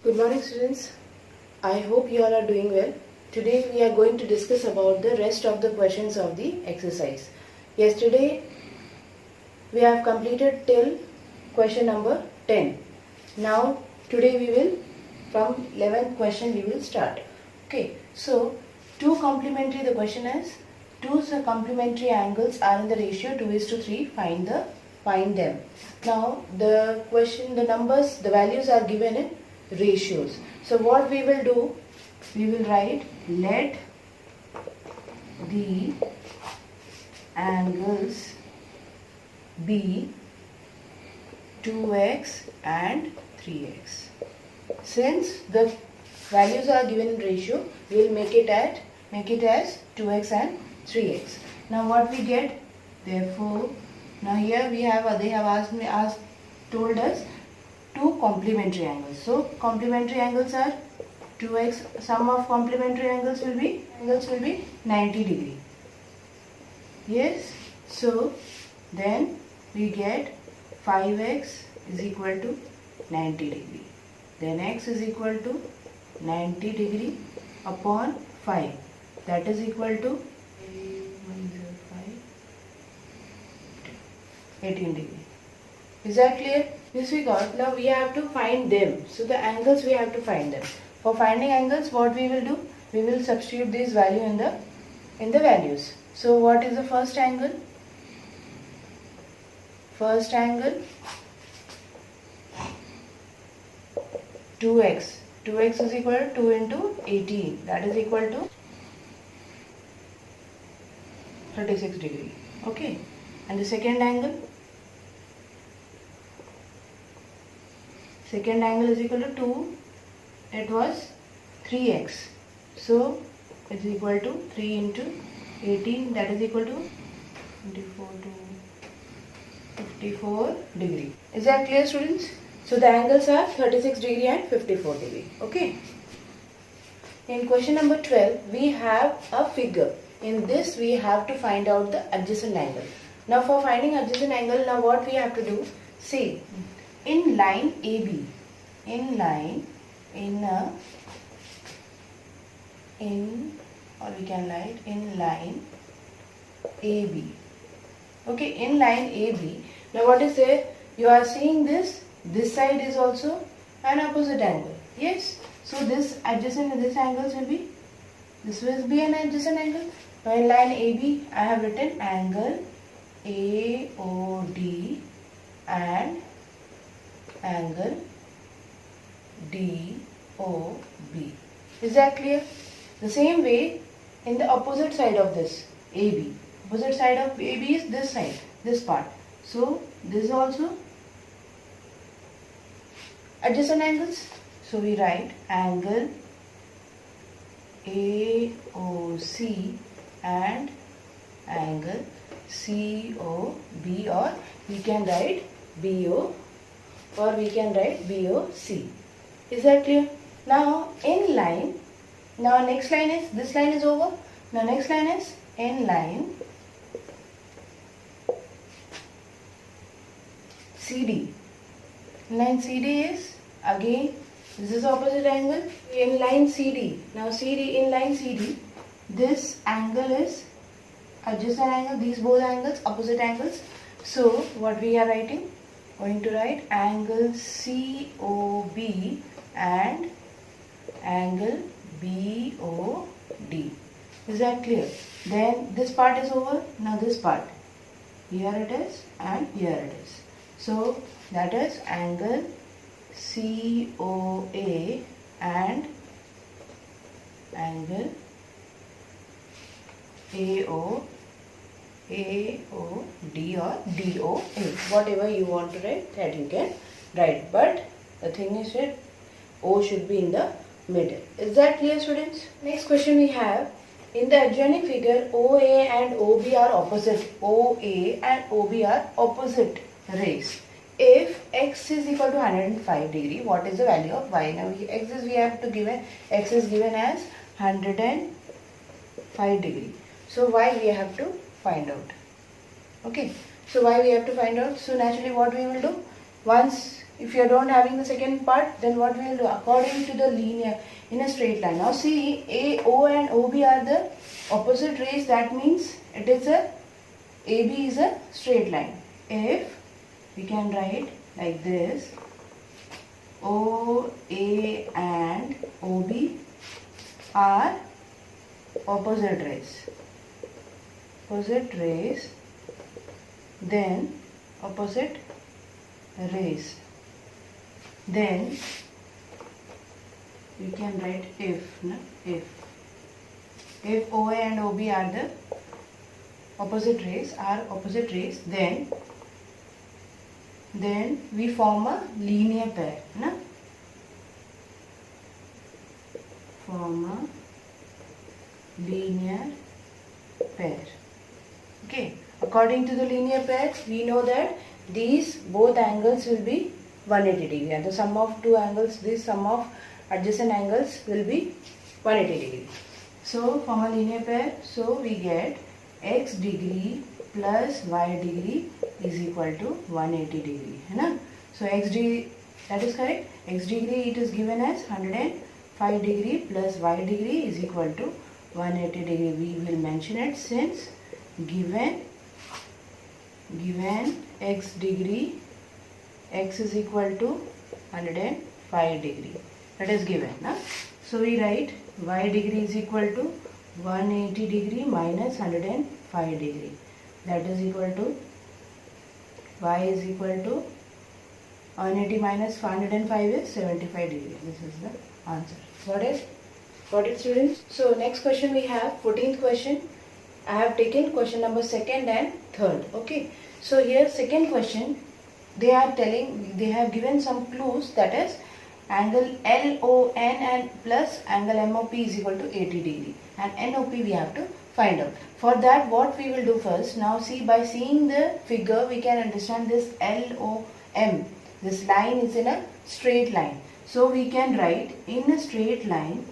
Good morning students. I hope you all are doing well. Today we are going to discuss about the rest of the questions of the exercise. Yesterday we have completed till question number 10. Now today we will from 11th question we will start. Okay, so two complementary, the question is two complementary angles are in the ratio 2:3. Find them. Now the question, the numbers, the values are given in ratios. So what we will do, we will write let the angles be 2x and 3x. Since the values are given in ratio, we will make it as 2x and 3x. Now what we get, therefore, now here we have, they have told us two complementary angles. So complementary angles are 2x, sum of complementary angles will be 90 degree. Yes, so then we get 5x is equal to 90 degree. Then x is equal to 90 degree upon 5. That is equal to 18 degree. Is that clear? This we got. Now we have to find them. So the angles we have to find them. For finding angles, what we will do? We will substitute this value in the values. So what is the first angle? First angle 2x. 2x is equal to 2 into 18. That is equal to 36 degree. Okay. And the second angle? Second angle is equal to 2. It was 3x. So it is equal to 3 into 18. That is equal to 24 to 54 degree. Is that clear, students? So the angles are 36 degree and 54 degree. Okay. In question number 12, we have a figure. In this, we have to find out the adjacent angle. Now for finding adjacent angle, now what we have to do? See, in line AB, or we can write in line AB. Okay, in line AB. Now what is there? You are seeing this side is also an opposite angle. Yes. So this adjacent, this angles will be, this will be an adjacent angle. Now in line AB, I have written angle AOD and angle DOB. Is that clear? The same way in the opposite side of this AB. Opposite side of AB is this side, this part. So this is also adjacent angles. So we write angle AOC and angle COB, or we can write BO, or we can write BOC. Is that clear? Now in line, now next line is, this line is over. Now next line is in line CD. Line CD is again, this is opposite angle in line CD. Now CD, in line CD, this angle is adjacent angle, these both angles opposite angles. So what we are writing? Going to write angle COB and angle BOD. Is that clear? Then this part is over. Now this part, here it is and here it is. So that is angle COA and angle AOD or DOA. Whatever you want to write, that you can write. But the thing is that O should be in the middle. Is that clear, students? Next question we have. In the adjoining figure, OA and OB are opposite. OA and OB are opposite rays. If x is equal to 105 degree, what is the value of y? Now x is given as 105 degree. So y we have to find out. Okay. So y we have to find out. So naturally what we will do? Once If you don't having the second part, then what we will do? According to the linear in a straight line. Now see, AO and OB are the opposite rays. That means it is a AB is a straight line. If we can write like this, OA and OB are opposite rays. Opposite rays, then opposite rays. Then we can write if OA and OB are the opposite rays, then we form a linear pair, na? Form a linear pair. Okay. According to the linear pair, we know that these both angles will be 180 degree, and the sum of two angles, this sum of adjacent angles will be 180 degree. So from a linear pair, so we get x degree plus y degree is equal to 180 degree. Hai, so x degree, that is correct. X degree it is given as 105 degree plus y degree is equal to 180 degree. We will mention it since given x degree, x is equal to 105 degree. That is given. Na? So we write y degree is equal to 180 degree minus 105 degree. That is equal to y is equal to 180 minus 105 is 75 degree. This is the answer. Got it? Got it, students? So next question we have 14th question. I have taken question number 2nd and 3rd. Okay. So here second question, they have given some clues, that is angle LON and plus angle MOP is equal to 80 degree, and NOP we have to find out. For that, what we will do first, now see, by seeing the figure we can understand this LOM, this line is in a straight line. So we can write in a straight line,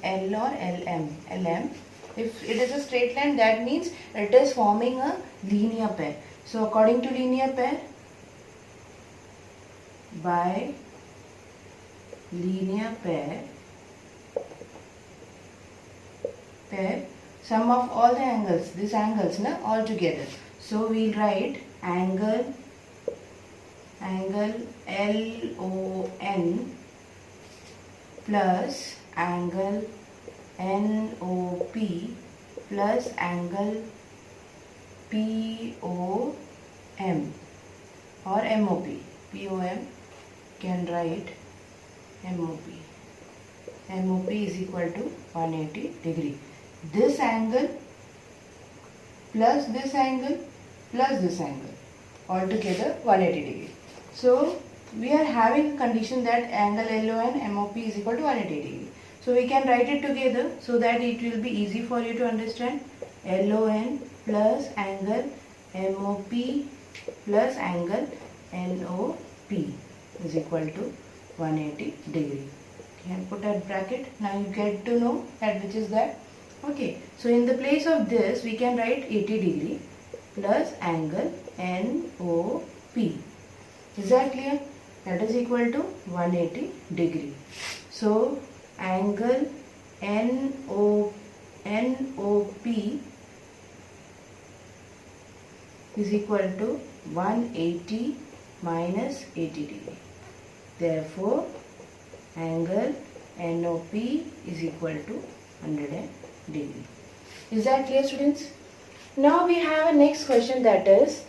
L or LM. If it is a straight line, that means it is forming a linear pair. So according to linear pair, by linear pair, sum of all the angles, these angles na, all together. So we will write angle LON plus angle NOP plus angle POM or MOP. POM can write MOP. MOP is equal to 180 degree. This angle plus this angle plus this angle, altogether 180 degree. So we are having a condition that angle LON MOP is equal to 180 degree. So we can write it together so that it will be easy for you to understand. LON plus angle MOP plus angle NOP is equal to 180 degree. You can put a bracket. Now you get to know that which is that. Okay. So in the place of this, we can write 80 degree plus angle NOP. Is that clear? That is equal to 180 degree. So angle NOP is equal to 180 minus 80 degree. Therefore, angle NOP is equal to 100 degree. Is that clear, students? Now we have a next question, that is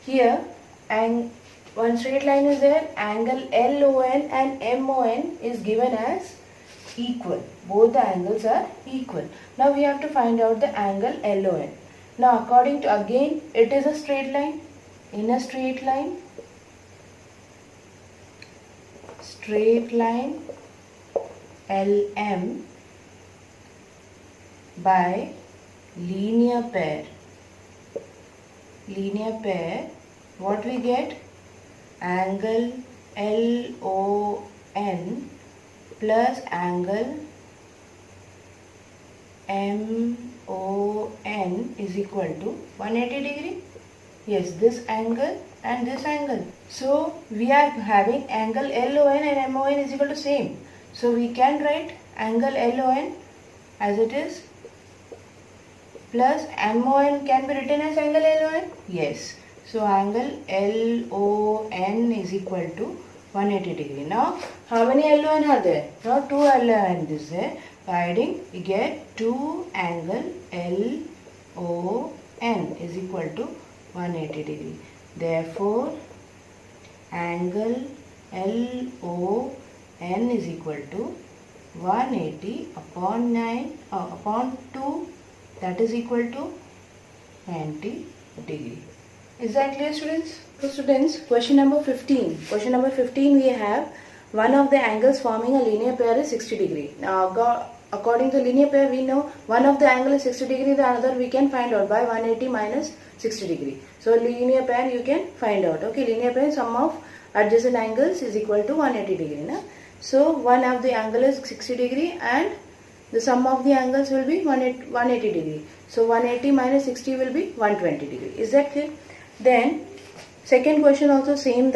here, and one straight line is there, angle LON and MON is given as equal. Both the angles are equal. Now we have to find out the angle LON. Now according to, again it is a straight line. In a straight line LM by linear pair, what we get? Angle LON plus angle MON is equal to 180 degree. Yes, this angle and this angle. So we are having angle LON and MON is equal to same. So we can write angle LON as it is plus MON can be written as angle LON. Yes. So angle LON is equal to 180 degree. Now how many LON are there? Now 2 LON is there. By adding we get 2 angle LON is equal to 180 degree. Therefore angle LON is equal to 180 upon 9 upon 2, that is equal to 90 degree. Is that clear, students? So students, question number 15. Question number 15 we have one of the angles forming a linear pair is 60 degree. Now according to linear pair we know one of the angle is 60 degree, the other we can find out by 180 minus 60 degree. So linear pair you can find out. Okay, linear pair sum of adjacent angles is equal to 180 degree. Na? So one of the angle is 60 degree and the sum of the angles will be 180 degree. So 180 minus 60 will be 120 degree. Is that clear? Then second question also same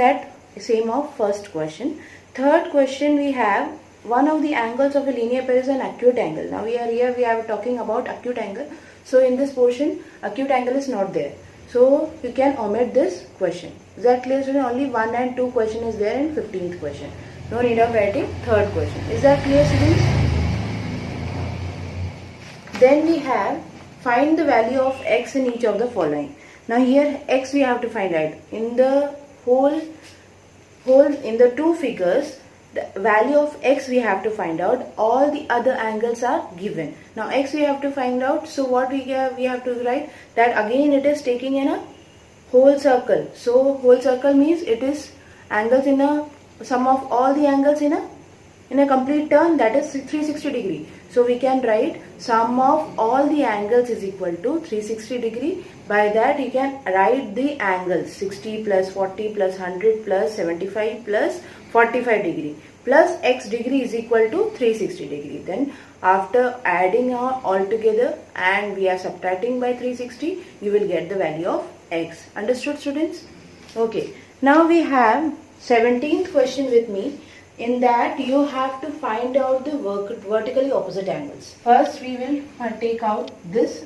of first question. Third question we have one of the angles of a linear pair is an acute angle. Now we are talking about acute angle. So in this portion acute angle is not there. So you can omit this question. Is that clear, student? Only 1 and 2 question is there in 15th question. No need of writing third question. Is that clear, students? Then we have find the value of x in each of the following. Now here x we have to find out. In the whole in the two figures, the value of x we have to find out. All the other angles are given. Now x we have to find out. So what we have to write that again it is taking in a whole circle. So whole circle means it is angles in a sum of all the angles in a complete turn, that is 360 degree. So we can write sum of all the angles is equal to 360 degree. By that you can write the angles 60 plus 40 plus 100 plus 75 plus 45 degree plus x degree is equal to 360 degree. Then after adding all together and we are subtracting by 360, you will get the value of x. Understood, students? Okay. Now we have 17th question with me. In that you have to find out the vertically opposite angles. First we will take out this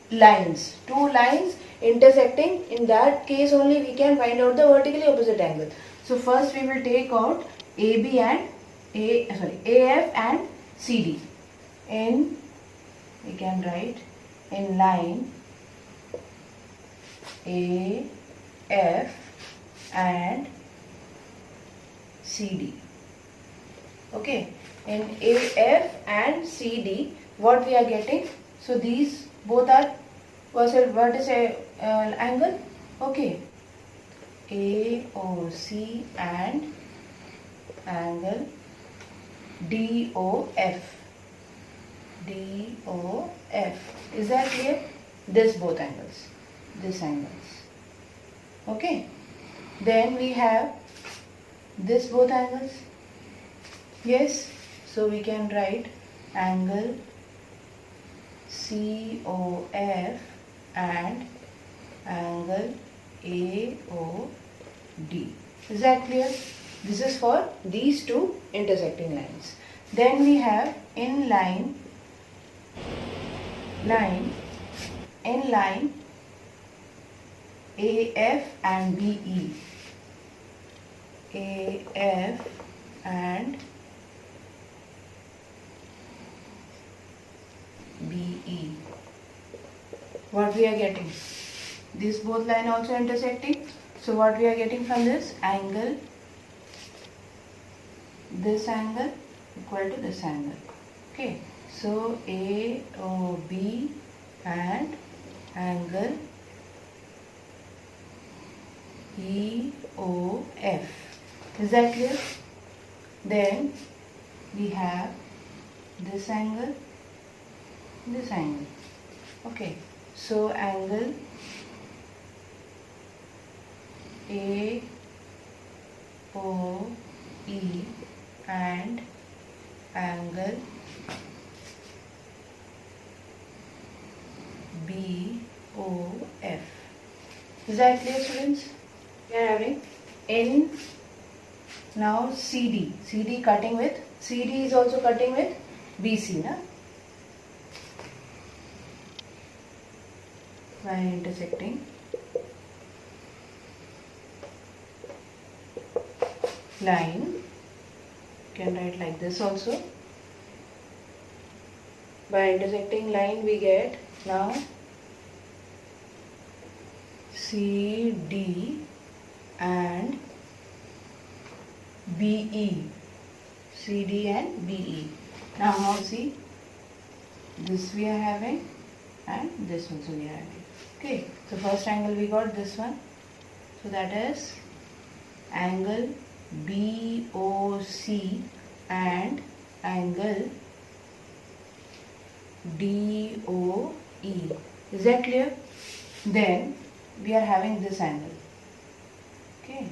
lines, two lines intersecting. In that case only we can find out the vertically opposite angle. So first we will take out AF and CD. In we can write in line AF and CD. Okay, in AF and CD what we are getting? So these both are what is a angle? Okay, AOC and angle DOF. Is that clear? This both angles, this angles. Okay, then we have this both angles. Yes, so we can write angle COF and angle AOD. Is that clear? This is for these two intersecting lines. Then we have in line AF and BE. AF and BE. What we are getting? This both line also intersecting. So what we are getting from this angle, this angle equal to this angle. Okay. So AOB and angle EOF. Is that clear? Then we have this angle, this angle. Okay, so angle AOE and angle Is that clear, students? We are having in now CD. CD cutting with, CD is also cutting with BC, na? By intersecting line, you can write like this also. By intersecting line we get now CD and BE. CD and BE. Now see, this we are having and this also we are having. Okay, so first angle we got this one. So that is angle BOC and angle DOE. Is that clear? Then we are having this angle. Okay.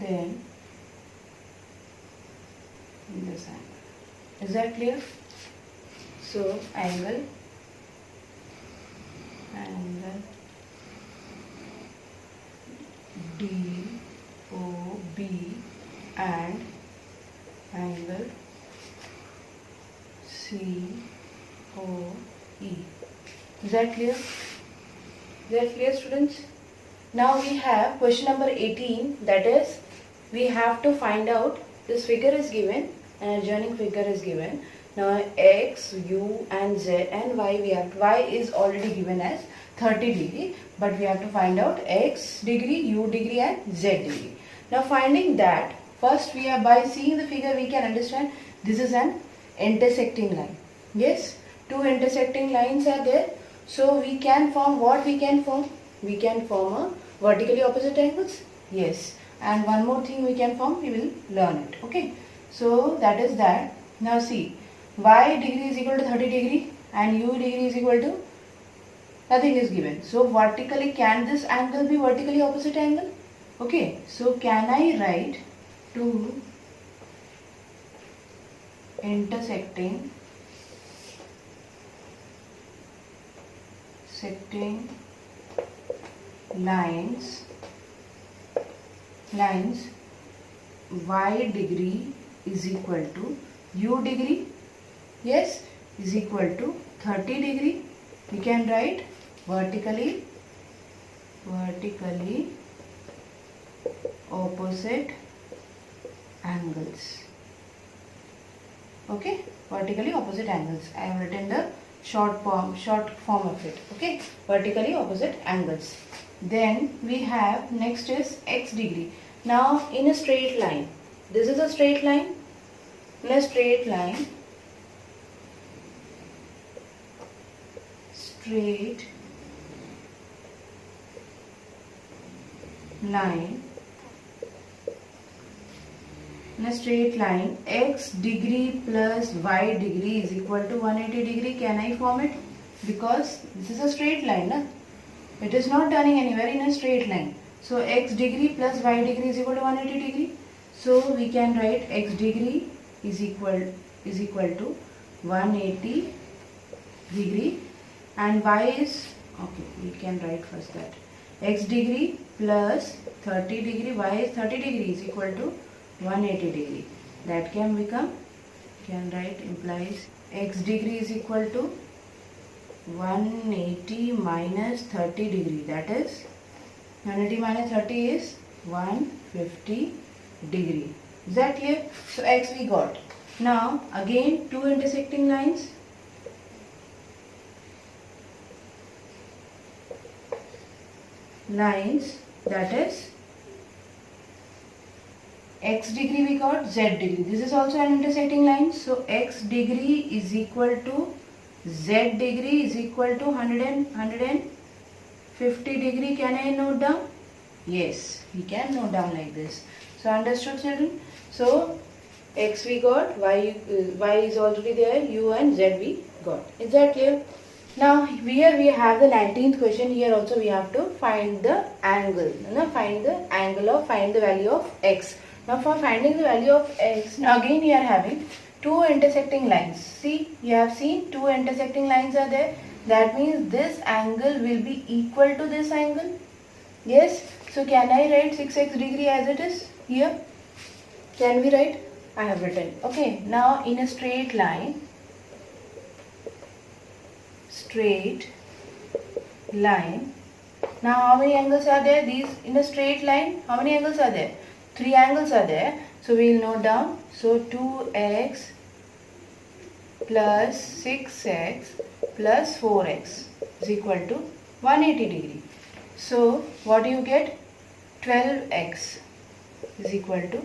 Then this angle. Is that clear? So angle DOB and angle COE. Is that clear? Is that clear, students? Now we have question number 18, that is we have to find out, this figure is given, an adjoining figure is given. Now x, u and z and y, we have, y is already given as 30 degree, but we have to find out x degree, u degree and z degree. Now finding that, first we are, by seeing the figure we can understand this is an intersecting line. Yes, two intersecting lines are there. So we can form, what we can form? We can form a vertically opposite angles. Yes, and one more thing we can form, we will learn it. Okay, so that is that. Now see, y degree is equal to 30 degree and u degree is equal to, nothing is given. So vertically, can this angle be vertically opposite angle? Okay, so can I write two intersecting lines y degree is equal to u degree, yes, is equal to 30 degree. We can write vertically opposite angles. Okay, vertically opposite angles. I have written the short form of it. Okay, vertically opposite angles. Then we have, next is x degree. Now in a straight line, this is a straight line. In a straight line, x degree plus y degree is equal to 180 degree. Can I form it? Because this is a straight line, na? It is not turning anywhere in a straight line. So x degree plus y degree is equal to 180 degree. So we can write x degree is equal to 180 degree and y is, okay, we can write first that x degree plus 30 degree, y is 30 degree is equal to 180 degree. That can become, can write, implies x degree is equal to 180 minus 30 degree, that is 180 minus 30 is 150 degree. Is that clear? So x we got. Now again two intersecting lines. That is x degree we got, z degree. This is also an intersecting line. So x degree is equal to z degree is equal to 150 degree. Can I note down? Yes, we can note down like this. So understood, children? So x we got, y is already there, u and z we got. Is that clear? Now here we have the 19th question. Here also we have to find the angle. Find the value of x. Now for finding the value of x, now again we are having two intersecting lines. See, you have seen two intersecting lines are there. That means this angle will be equal to this angle. Yes. So can I write 6x degree as it is here? Can we write? I have written. Okay. Now in a straight line. Now how many angles are there? These in a straight line. How many angles are there? 3 angles are there. So we will note down. So 2x plus 6x plus 4x is equal to 180 degree. So what do you get? 12x is equal to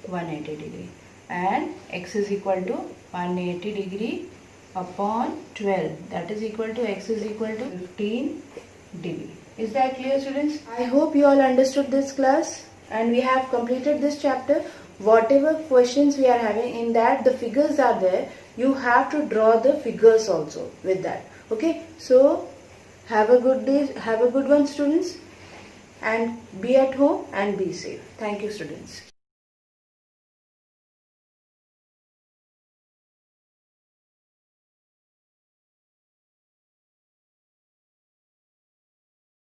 180 degree, and x is equal to 180 degree upon 12, that is equal to x is equal to 15 degree. Is that clear, students? I hope you all understood this class and we have completed this chapter. Whatever questions we are having in that, the figures are there. You have to draw the figures also with that. Okay, so have a good day, have a good one, students, and be at home and be safe. Thank you, students.